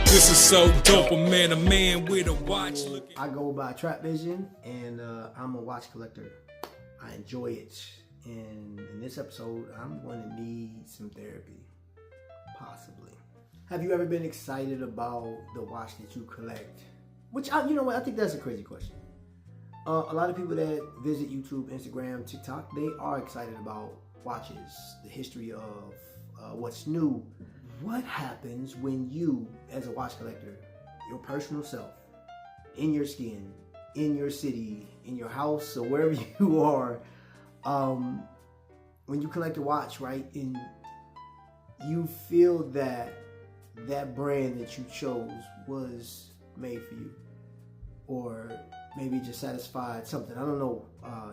This is so dope, a man with a watch looking. I go by Trap Vision, and I'm a watch collector. I enjoy it. And in this episode, I'm going to need some therapy, possibly. Have you ever been excited about the watch that you collect? You know what, I think that's a crazy question. A lot of people that visit YouTube, Instagram, TikTok, they are excited about watches, the history of what's new. What happens when you, as a watch collector, your personal self, in your skin, in your city, in your house, or wherever you are, when you collect a watch, right, and you feel that that brand that you chose was made for you, or maybe just satisfied something. I don't know.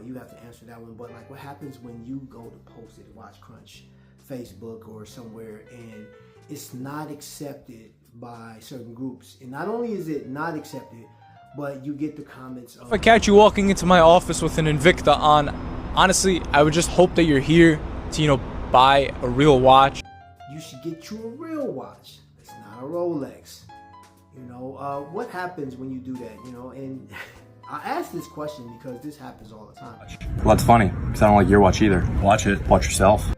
You have to answer that one. But like, what happens when you go to post it, Watch Crunch, Facebook, or somewhere, and it's not accepted by certain groups? And not only is it not accepted, but you get the comments of, if I catch you walking into my office with an Invicta on, honestly, I would just hope that you're here to, buy a real watch. You should get you a real watch. It's not a Rolex. What happens when you do that? And I ask this question because this happens all the time. Well, that's funny, because I don't like your watch either. Watch it. Watch yourself.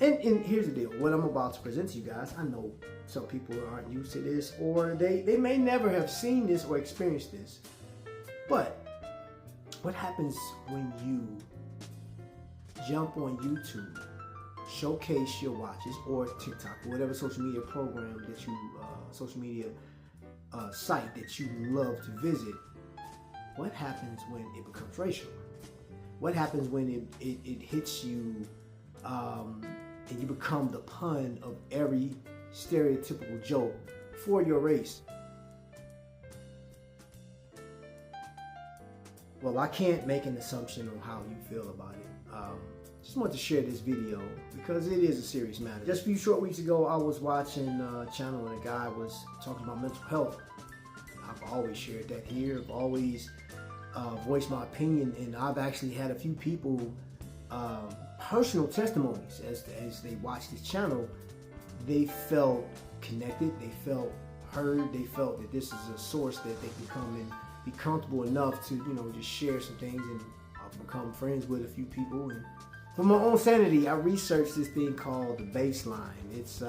And here's the deal. What I'm about to present to you guys, I know some people aren't used to this, or they may never have seen this or experienced this. But what happens when you jump on YouTube, showcase your watches, or TikTok, or whatever social media program that you, social media site that you love to visit? What happens when it becomes racial? What happens when it hits you and you become the pun of every stereotypical joke for your race? Well, I can't make an assumption on how you feel about it. Just want to share this video because it is a serious matter. Just a few short weeks ago, I was watching a channel and a guy was talking about mental health. I've always shared that here. I've always voiced my opinion, and I've actually had a few people personal testimonies as they watched this channel. They felt connected, they felt heard, they felt that this is a source that they can come and be comfortable enough to just share some things, and I've become friends with a few people. And for my own sanity, I researched this thing called the baseline. It's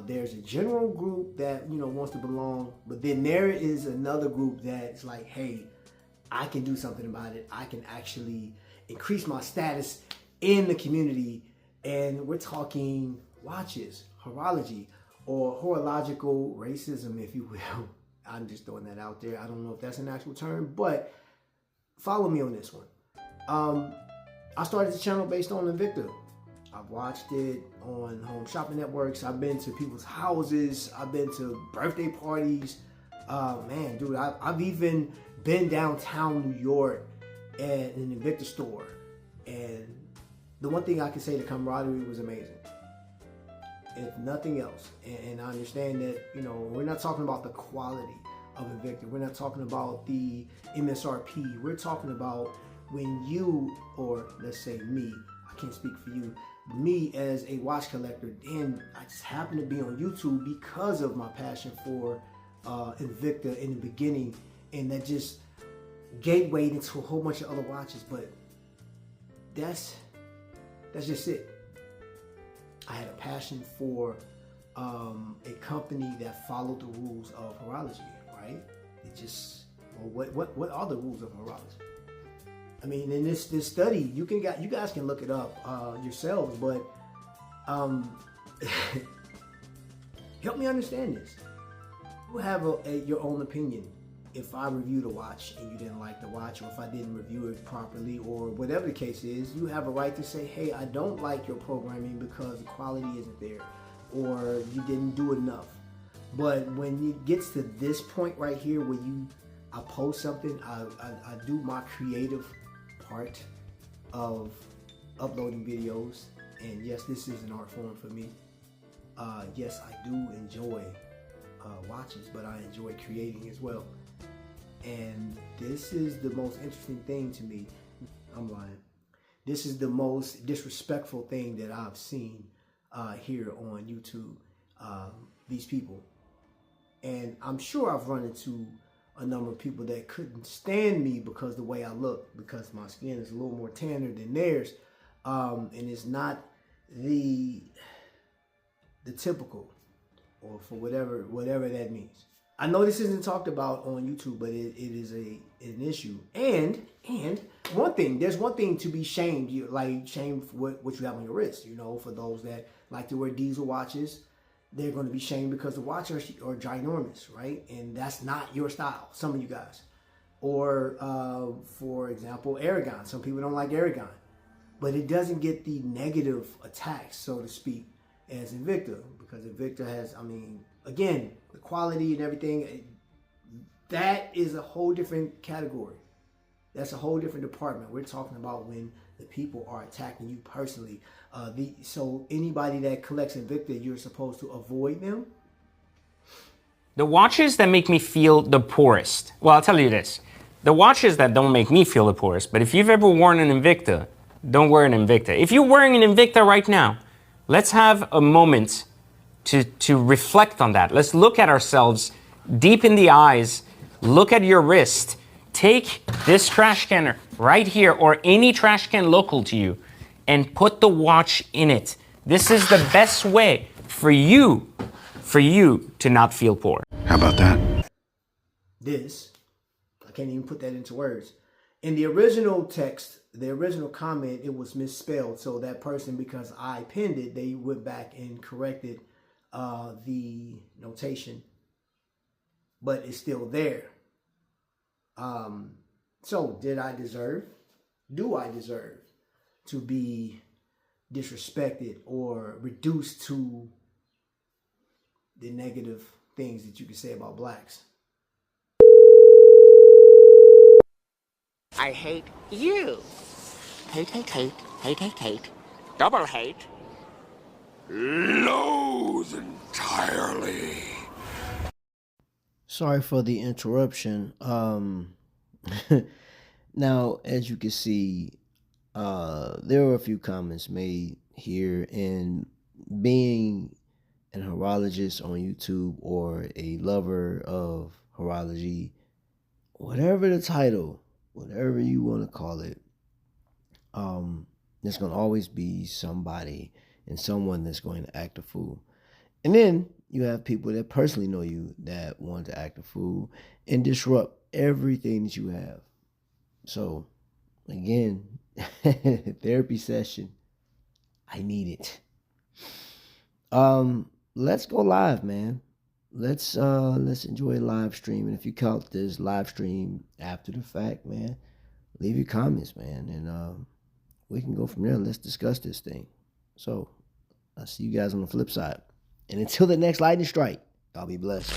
there's a general group that wants to belong, but then there is another group that's like, hey, I can do something about it. I can actually increase my status in the community. And we're talking watches, horology, or horological racism, if you will. I'm just throwing that out there. I don't know if that's an actual term, but follow me on this one. I started the channel based on Invicta. I've watched it on home shopping networks. I've been to people's houses. I've been to birthday parties. Man, dude, I've even been downtown New York at an Invicta store. And the one thing I can say, the camaraderie was amazing, if nothing else. And I understand that, we're not talking about the quality of Invicta. We're not talking about the MSRP. We're talking about when you, or let's say me, I can't speak for you, me as a watch collector, and I just happened to be on YouTube because of my passion for Invicta in the beginning, and that just gatewayed into a whole bunch of other watches. But that's just it. I had a passion for a company that followed the rules of horology, right? It just, well, what are the rules of horology? I mean, in this study, you guys can look it up yourselves, but help me understand this. You have your own opinion. If I reviewed a watch and you didn't like the watch, or if I didn't review it properly, or whatever the case is, you have a right to say, hey, I don't like your programming because the quality isn't there. or you didn't do enough. But when it gets to this point right here where I post something, I do my creative part of uploading videos. And yes, this is an art form for me. Yes, I do enjoy watches, but I enjoy creating as well. And this is the most interesting thing to me. I'm lying. This is the most disrespectful thing that I've seen here on YouTube. These people. And I'm sure I've run into a number of people that couldn't stand me because the way I look, because my skin is a little more tanner than theirs. And it's not the typical, or for whatever that means. I know this isn't talked about on YouTube, but it is an issue. And there's one thing to be shamed, shamed for what you have on your wrist. You know, for those that like to wear diesel watches, they're going to be shamed because the watches are ginormous, right? And that's not your style, some of you guys. Or, for example, Aragon. Some people don't like Aragon. But it doesn't get the negative attacks, so to speak, as Invicta. Because Invicta has, again, the quality and everything, that is a whole different category. That's a whole different department. We're talking about when the people are attacking you personally. So anybody that collects Invicta, you're supposed to avoid them. The watches that make me feel the poorest. Well, I'll tell you this. The watches that don't make me feel the poorest, but if you've ever worn an Invicta, don't wear an Invicta. If you're wearing an Invicta right now, let's have a moment to reflect on that. Let's look at ourselves deep in the eyes, look at your wrist, take this trash can right here or any trash can local to you and put the watch in it. This is the best way for you to not feel poor. How about that? I can't even put that into words. In the original text, the original comment, it was misspelled. So that person, because I pinned it, they went back and corrected the notation. But it's still there. So do I deserve to be disrespected or reduced to the negative things that you can say about blacks? I hate you. Hate, hate, hate, hate, hate, hate. Double hate. Loathe entirely. Sorry for the interruption. Now, as you can see, there were a few comments made here, and being an horologist on YouTube or a lover of horology, whatever the title, whatever you want to call it, there's going to always be somebody and someone that's going to act a fool. And then you have people that personally know you that want to act a fool and disrupt everything that you have. So, again, therapy session. I need it. Let's go live, man. Let's enjoy a live stream. And if you count this live stream after the fact, man, leave your comments, man, and we can go from there. Let's discuss this thing. So, I'll see you guys on the flip side. And until the next lightning strike, I'll be blessed.